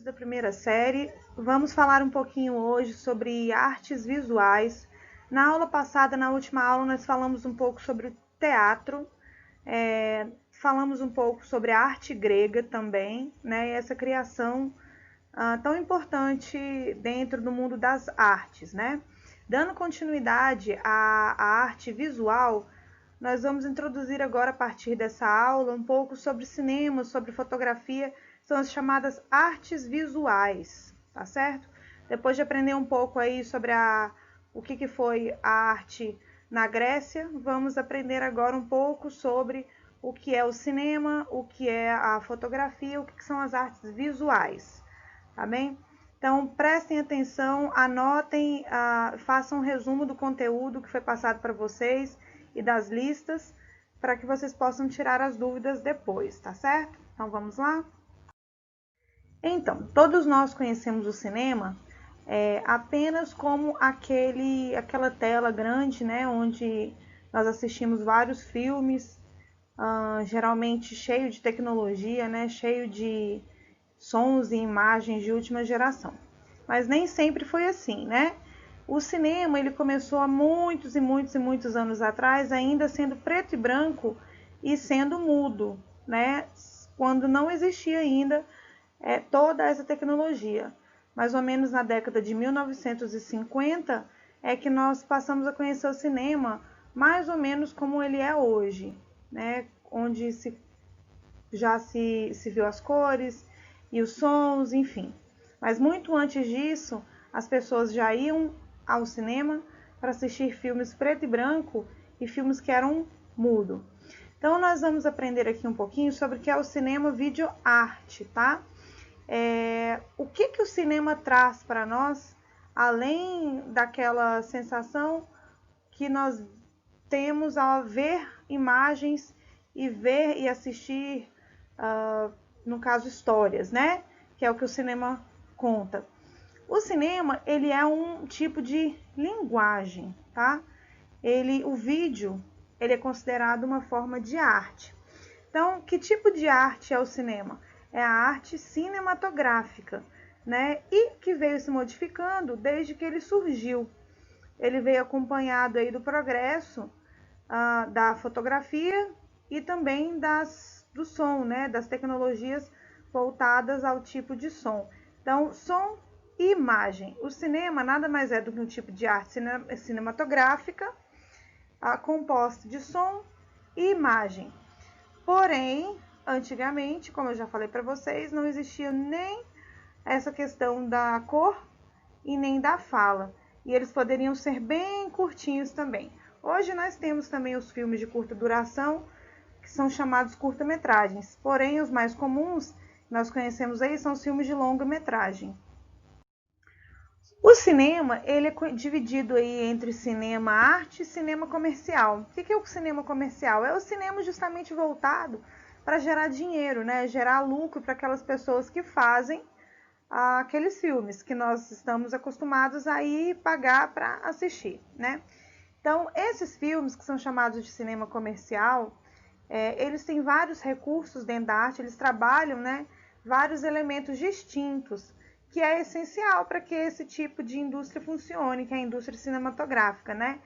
da primeira série. Vamos falar um pouquinho hoje sobre artes visuais. Na aula passada, na última aula, nós falamos um pouco sobre o teatro, falamos um pouco sobre a arte grega também, né? E essa criação tão importante dentro do mundo das artes, né? Dando continuidade à arte visual, nós vamos introduzir agora, a partir dessa aula, um pouco sobre cinema, sobre fotografia, são as chamadas artes visuais, tá certo? Depois de aprender um pouco aí sobre o que foi a arte na Grécia, vamos aprender agora um pouco sobre o que é o cinema, o que é a fotografia, o que são as artes visuais, tá bem? Então, prestem atenção, anotem, façam um resumo do conteúdo que foi passado para vocês e das listas, para que vocês possam tirar as dúvidas depois, tá certo? Então, vamos lá? Então, todos nós conhecemos o cinema apenas como aquela tela grande, né, onde nós assistimos vários filmes, geralmente cheio de tecnologia, né, cheio de sons e imagens de última geração. Mas nem sempre foi assim, né? O cinema ele começou há muitos e muitos e muitos anos atrás, ainda sendo preto e branco e sendo mudo, né? Quando não existia ainda toda essa tecnologia. Mais ou menos na década de 1950 é que nós passamos a conhecer o cinema mais ou menos como ele é hoje, né? Onde já se viu as cores e os sons, enfim. Mas muito antes disso, as pessoas já iam ao cinema para assistir filmes preto e branco e filmes que eram mudo. Então, nós vamos aprender aqui um pouquinho sobre o que é o cinema video arte, tá? O que o cinema traz para nós, além daquela sensação que nós temos ao ver imagens e ver e assistir, no caso, histórias, né? Que é o que o cinema conta. O cinema, ele é um tipo de linguagem, tá? O vídeo, ele é considerado uma forma de arte. Então, que tipo de arte é o cinema? É a arte cinematográfica, né? E que veio se modificando desde que ele surgiu. Ele veio acompanhado aí do progresso da fotografia e também do som, né? Das tecnologias voltadas ao tipo de som. Então, som e imagem. O cinema nada mais é do que um tipo de arte cinematográfica composta de som e imagem. Porém, antigamente, como eu já falei para vocês, não existia nem essa questão da cor e nem da fala. E eles poderiam ser bem curtinhos também. Hoje nós temos também os filmes de curta duração, que são chamados curta-metragens. Porém, os mais comuns que nós conhecemos aí são os filmes de longa-metragem. O cinema, ele é dividido aí entre cinema arte e cinema comercial. O que é o cinema comercial? É o cinema justamente voltado para gerar dinheiro, né? Gerar lucro para aquelas pessoas que fazem aqueles filmes que nós estamos acostumados a ir pagar para assistir, né? Então, esses filmes que são chamados de cinema comercial, eles têm vários recursos dentro da arte, eles trabalham, né, vários elementos distintos, que é essencial para que esse tipo de indústria funcione, que é a indústria cinematográfica, né?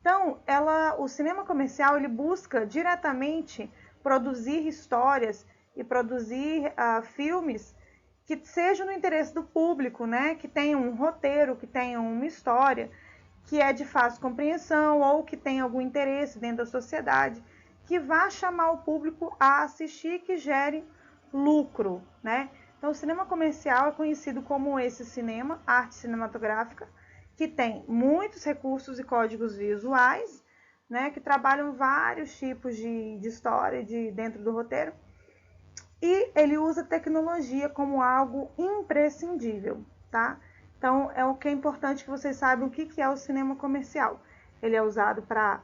Então, o cinema comercial, ele busca diretamente produzir histórias e produzir filmes que sejam no interesse do público, né? Que tenham um roteiro, que tenham uma história, que é de fácil compreensão ou que tenha algum interesse dentro da sociedade, que vá chamar o público a assistir, que gere lucro, né? Então, o cinema comercial é conhecido como esse cinema, arte cinematográfica, que tem muitos recursos e códigos visuais, né, que trabalham vários tipos de história dentro do roteiro, e ele usa tecnologia como algo imprescindível, tá? Então, é o que é importante que vocês saibam o que é o cinema comercial. Ele é usado para,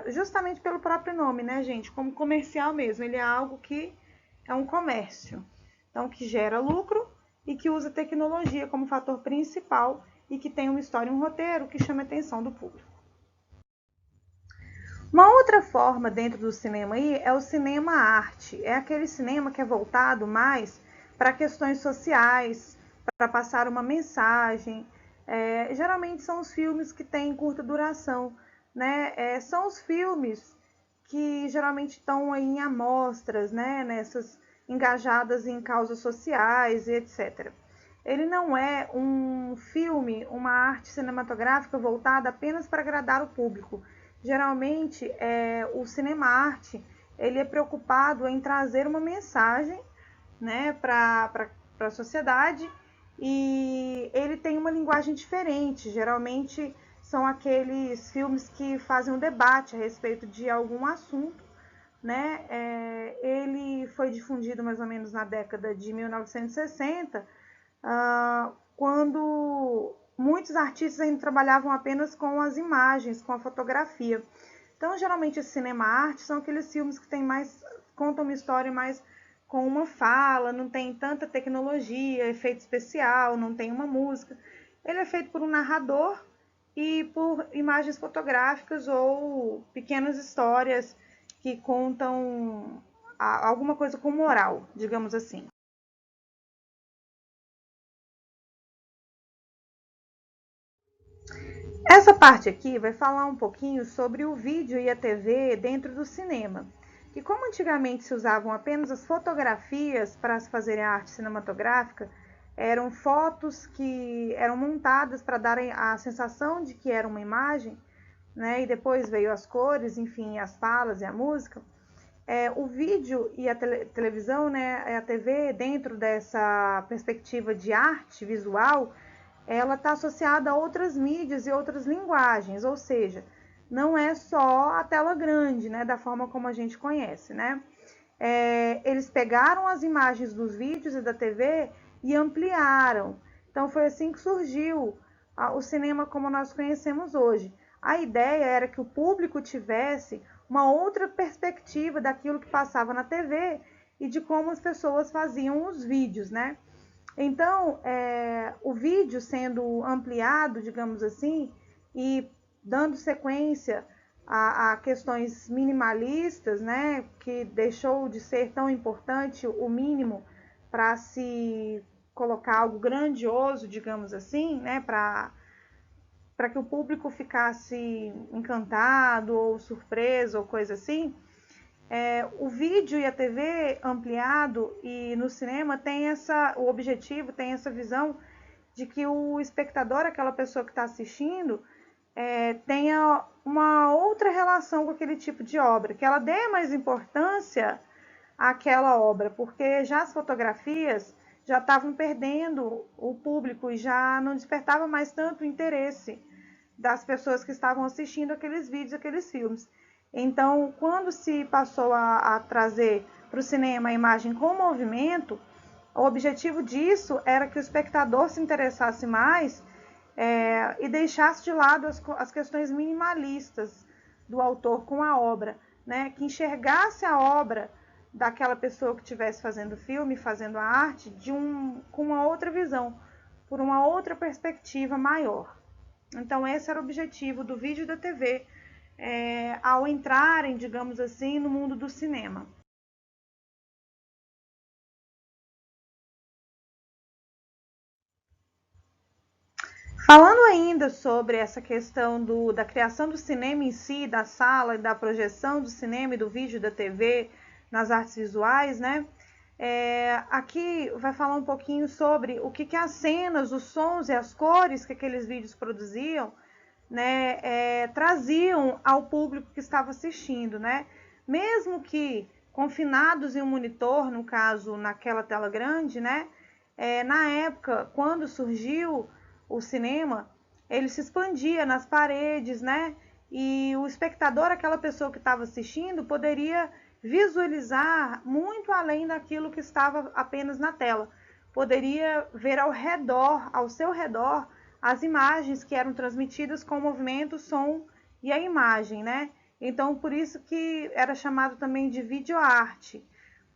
justamente pelo próprio nome, né, gente? Como comercial mesmo, ele é algo que é um comércio. Então, que gera lucro e que usa tecnologia como fator principal e que tem uma história e um roteiro que chama a atenção do público. Uma outra forma dentro do cinema aí é o cinema arte. É aquele cinema que é voltado mais para questões sociais, para passar uma mensagem. Geralmente são os filmes que têm curta duração, né? São os filmes que geralmente estão aí em amostras, né? Nessas engajadas em causas sociais e etc. Ele não é um filme, uma arte cinematográfica voltada apenas para agradar o público. Geralmente, o cinema arte ele é preocupado em trazer uma mensagem, né, para a sociedade, e ele tem uma linguagem diferente. Geralmente são aqueles filmes que fazem um debate a respeito de algum assunto, né? Ele foi difundido mais ou menos na década de 1960, quando muitos artistas ainda trabalhavam apenas com as imagens, com a fotografia. Então, geralmente, esse cinema arte são aqueles filmes que contam uma história mais com uma fala, não tem tanta tecnologia, efeito especial, não tem uma música. Ele é feito por um narrador e por imagens fotográficas ou pequenas histórias que contam alguma coisa com moral, digamos assim. Essa parte aqui vai falar um pouquinho sobre o vídeo e a TV dentro do cinema. E como antigamente se usavam apenas as fotografias para se fazer a arte cinematográfica, eram fotos que eram montadas para dar a sensação de que era uma imagem, né? E depois veio as cores, enfim, as falas e a música. O vídeo e a televisão, né, a TV, dentro dessa perspectiva de arte visual, ela está associada a outras mídias e outras linguagens, ou seja, não é só a tela grande, né, da forma como a gente conhece, né? Eles pegaram as imagens dos vídeos e da TV e ampliaram. Então foi assim que surgiu o cinema como nós conhecemos hoje. A ideia era que o público tivesse uma outra perspectiva daquilo que passava na TV e de como as pessoas faziam os vídeos, né? Então, o vídeo sendo ampliado, digamos assim, e dando sequência a questões minimalistas, né, que deixou de ser tão importante o mínimo para se colocar algo grandioso, digamos assim, né, para que o público ficasse encantado ou surpreso ou coisa assim. O vídeo e a TV ampliado e no cinema tem o objetivo, tem essa visão de que o espectador, aquela pessoa que está assistindo, tenha uma outra relação com aquele tipo de obra, que ela dê mais importância àquela obra, porque já as fotografias já estavam perdendo o público e já não despertava mais tanto interesse das pessoas que estavam assistindo aqueles vídeos, aqueles filmes. Então, quando se passou a trazer para o cinema a imagem com movimento, o objetivo disso era que o espectador se interessasse mais e deixasse de lado as questões minimalistas do autor com a obra, né? Que enxergasse a obra daquela pessoa que estivesse fazendo o filme, fazendo a arte, com uma outra visão, por uma outra perspectiva maior. Então, esse era o objetivo do vídeo e da TV ao entrarem, digamos assim, no mundo do cinema. Falando ainda sobre essa questão da criação do cinema em si, da sala e da projeção do cinema e do vídeo da TV nas artes visuais, né? Aqui vai falar um pouquinho sobre o que as cenas, os sons e as cores que aqueles vídeos produziam, né, traziam ao público que estava assistindo, né? Mesmo que confinados em um monitor, no caso, naquela tela grande, né? Na época, quando surgiu o cinema, ele se expandia nas paredes, né? E o espectador, aquela pessoa que estava assistindo, poderia visualizar muito além daquilo que estava apenas na tela. Poderia ver ao redor, ao seu redor, as imagens que eram transmitidas com o movimento, o som e a imagem, né? Então, por isso que era chamado também de videoarte,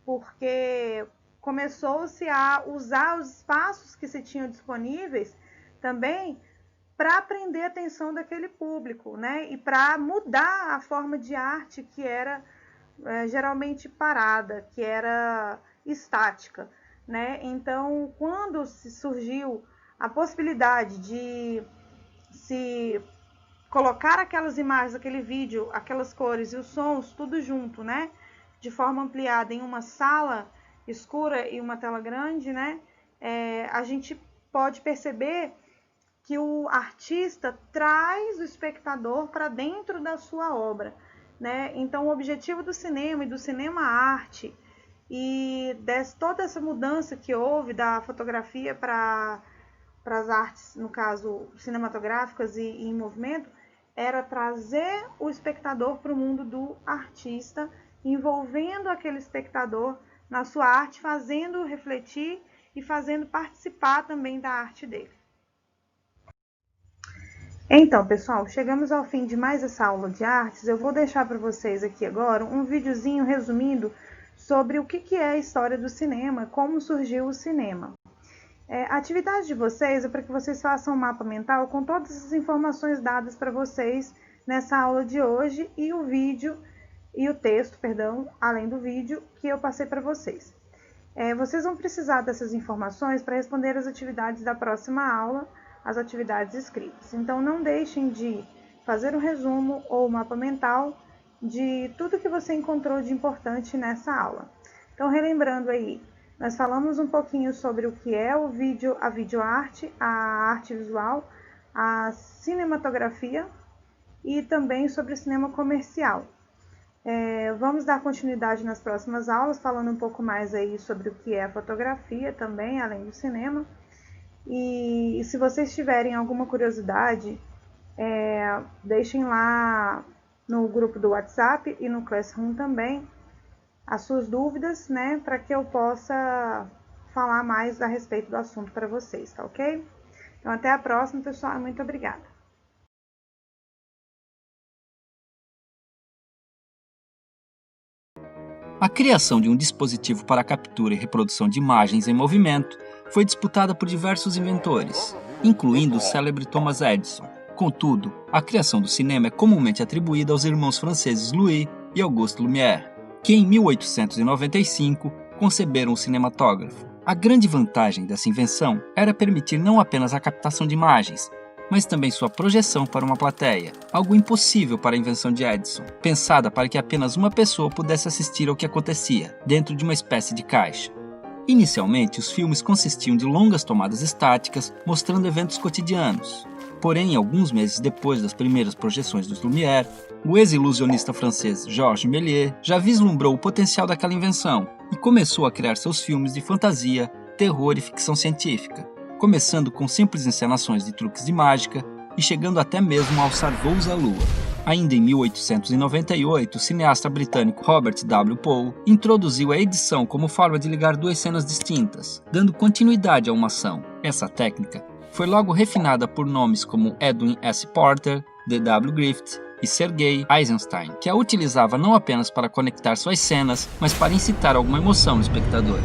porque começou-se a usar os espaços que se tinham disponíveis também para prender a atenção daquele público, né? E para mudar a forma de arte que era geralmente parada, que era estática, né? Então, quando se surgiu a possibilidade de se colocar aquelas imagens, aquele vídeo, aquelas cores e os sons, tudo junto, né? De forma ampliada em uma sala escura e uma tela grande, né? A gente pode perceber que o artista traz o espectador para dentro da sua obra, né? Então, o objetivo do cinema e do cinema-arte e toda essa mudança que houve da fotografia para as artes, no caso, cinematográficas e em movimento, era trazer o espectador para o mundo do artista, envolvendo aquele espectador na sua arte, fazendo refletir e fazendo participar também da arte dele. Então, pessoal, chegamos ao fim de mais essa aula de artes. Eu vou deixar para vocês aqui agora um videozinho resumindo sobre o que é a história do cinema, como surgiu o cinema. A atividade de vocês é para que vocês façam um mapa mental com todas as informações dadas para vocês nessa aula de hoje e o vídeo e o texto, perdão, além do vídeo que eu passei para vocês. Vocês vão precisar dessas informações para responder as atividades da próxima aula, as atividades escritas. Então, não deixem de fazer um resumo ou mapa mental de tudo que você encontrou de importante nessa aula. Então, relembrando aí, nós falamos um pouquinho sobre o que é o vídeo, a videoarte, a arte visual, a cinematografia e também sobre o cinema comercial. Vamos dar continuidade nas próximas aulas, falando um pouco mais aí sobre o que é a fotografia também, além do cinema. E se vocês tiverem alguma curiosidade, deixem lá no grupo do WhatsApp e no Classroom também as suas dúvidas, né, para que eu possa falar mais a respeito do assunto para vocês, tá ok? Então, até a próxima, pessoal. Muito obrigada. A criação de um dispositivo para captura e reprodução de imagens em movimento foi disputada por diversos inventores, incluindo o célebre Thomas Edison. Contudo, a criação do cinema é comumente atribuída aos irmãos franceses Louis e Auguste Lumière, que em 1895 conceberam o cinematógrafo. A grande vantagem dessa invenção era permitir não apenas a captação de imagens, mas também sua projeção para uma plateia, algo impossível para a invenção de Edison, pensada para que apenas uma pessoa pudesse assistir ao que acontecia, dentro de uma espécie de caixa. Inicialmente, os filmes consistiam de longas tomadas estáticas, mostrando eventos cotidianos. Porém, alguns meses depois das primeiras projeções dos Lumière, o ex-ilusionista francês Georges Méliès já vislumbrou o potencial daquela invenção e começou a criar seus filmes de fantasia, terror e ficção científica, começando com simples encenações de truques de mágica e chegando até mesmo a alçar voos à lua. Ainda em 1898, o cineasta britânico Robert W. Poe introduziu a edição como forma de ligar duas cenas distintas, dando continuidade a uma ação. Essa técnica foi logo refinada por nomes como Edwin S. Porter, D.W. Griffith e Sergei Eisenstein, que a utilizava não apenas para conectar suas cenas, mas para incitar alguma emoção no espectador.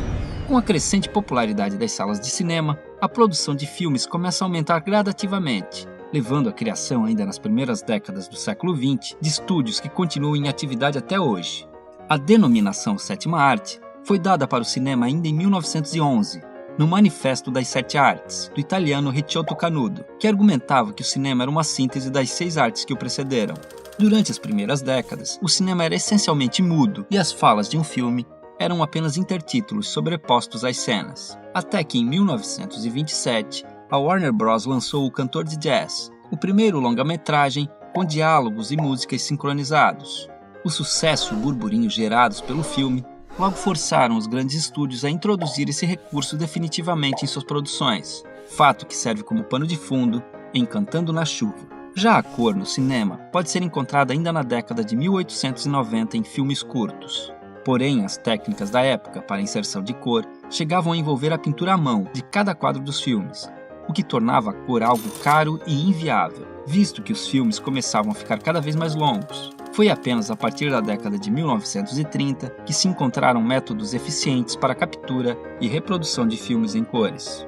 Com a crescente popularidade das salas de cinema, a produção de filmes começa a aumentar gradativamente, levando à criação, ainda nas primeiras décadas do século XX, de estúdios que continuam em atividade até hoje. A denominação sétima arte foi dada para o cinema ainda em 1911, no Manifesto das Sete Artes, do italiano Ricciotto Canudo, que argumentava que o cinema era uma síntese das 6 artes que o precederam. Durante as primeiras décadas, o cinema era essencialmente mudo e as falas de um filme eram apenas intertítulos sobrepostos às cenas. Até que em 1927, a Warner Bros. Lançou O Cantor de Jazz, o primeiro longa-metragem com diálogos e músicas sincronizados. O sucesso e o burburinho gerados pelo filme logo forçaram os grandes estúdios a introduzir esse recurso definitivamente em suas produções, fato que serve como pano de fundo em Cantando na Chuva. Já a cor no cinema pode ser encontrada ainda na década de 1890 em filmes curtos. Porém, as técnicas da época para a inserção de cor chegavam a envolver a pintura à mão de cada quadro dos filmes, o que tornava a cor algo caro e inviável, visto que os filmes começavam a ficar cada vez mais longos. Foi apenas a partir da década de 1930 que se encontraram métodos eficientes para a captura e reprodução de filmes em cores.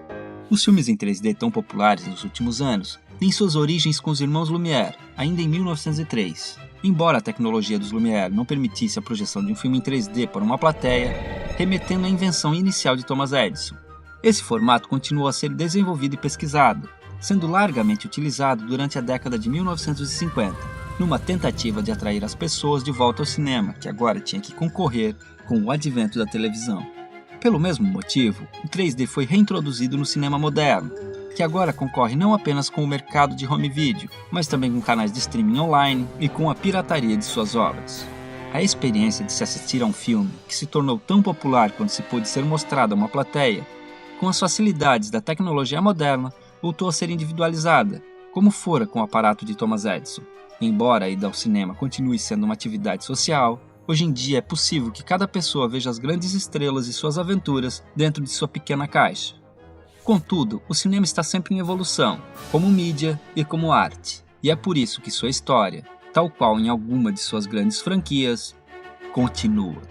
Os filmes em 3D tão populares nos últimos anos têm suas origens com os irmãos Lumière, ainda em 1903, embora a tecnologia dos Lumière não permitisse a projeção de um filme em 3D para uma plateia, remetendo à invenção inicial de Thomas Edison. Esse formato continuou a ser desenvolvido e pesquisado, sendo largamente utilizado durante a década de 1950, numa tentativa de atrair as pessoas de volta ao cinema, que agora tinha que concorrer com o advento da televisão. Pelo mesmo motivo, o 3D foi reintroduzido no cinema moderno, que agora concorre não apenas com o mercado de home video, mas também com canais de streaming online e com a pirataria de suas obras. A experiência de se assistir a um filme, que se tornou tão popular quando se pôde ser mostrado a uma plateia, com as facilidades da tecnologia moderna, voltou a ser individualizada, como fora com o aparato de Thomas Edison. Embora a ida ao cinema continue sendo uma atividade social, hoje em dia é possível que cada pessoa veja as grandes estrelas e suas aventuras dentro de sua pequena caixa. Contudo, o cinema está sempre em evolução, como mídia e como arte, e é por isso que sua história, tal qual em alguma de suas grandes franquias, continua.